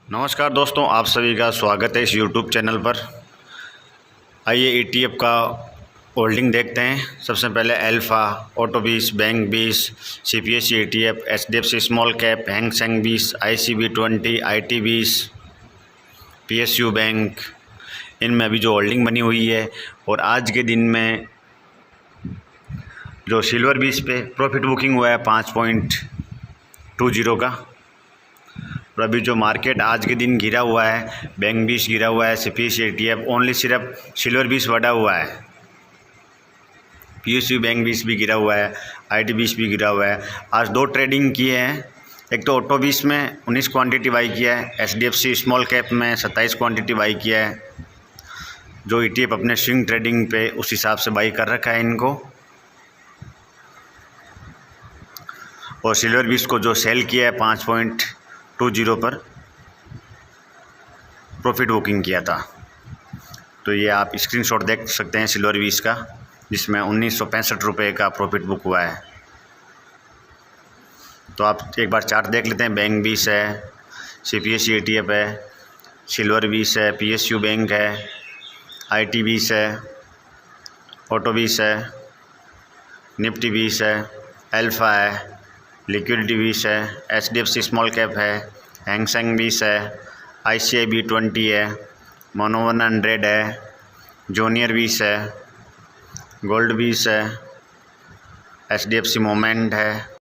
नमस्कार दोस्तों, आप सभी का स्वागत है इस यूट्यूब चैनल पर। आइए ईटीएफ का होल्डिंग देखते हैं। सबसे पहले alpha, auto 20, bank 20, CPSE ETF, HDFC small cap, Hang Seng 20, ICB 20, IT 20, PSU bank, इनमें अभी जो होल्डिंग बनी हुई है। और आज के दिन में जो सिल्वर 20 पे प्रॉफिट बुकिंग हुआ है 5.20 का। और अभी जो मार्केट आज के दिन गिरा हुआ है, बैंक 20 गिरा हुआ है, सीपीएसई ईटीएफ ओनली सिर्फ सिल्वर 20 बढ़ा हुआ है, पीएसयू बैंक 20 भी गिरा हुआ है, आईटी 20 भी गिरा हुआ है। आज दो ट्रेडिंग किए हैं। एक तो ऑटो 20 में 19 क्वांटिटी बाई किया है, एचडीएफसी स्मॉल कैप में 27 क्वांटिटी बाई किया है। जो ईटीएफ अपने स्विंग ट्रेडिंग पे उस हिसाब से बाई कर रखा है इनको। और सिल्वर 20 को जो सेल किया है 5.20 पर प्रॉफिट बुकिंग किया था। तो ये आप स्क्रीनशॉट देख सकते हैं सिल्वर 20 का, जिसमें 1965 रुपये का प्रॉफिट बुक हुआ है। तो आप एक बार चार्ट देख लेते हैं। बैंक 20 है, सीपीएसई ईटीएफ है, सिल्वर 20 है, पीएसयू बैंक है, आईटी 20 है, ऑटो 20 है, निफ्टी 20 है, अल्फा है, लिक्विडिटी 20 है, एचडीएफसी स्मॉल कैप है, हैंग सेंग 20 है, आईसीआईबी 20 है, मोनो 100 है, जूनियर 20 है, गोल्ड 20 है, एचडीएफसी मोमेंट है,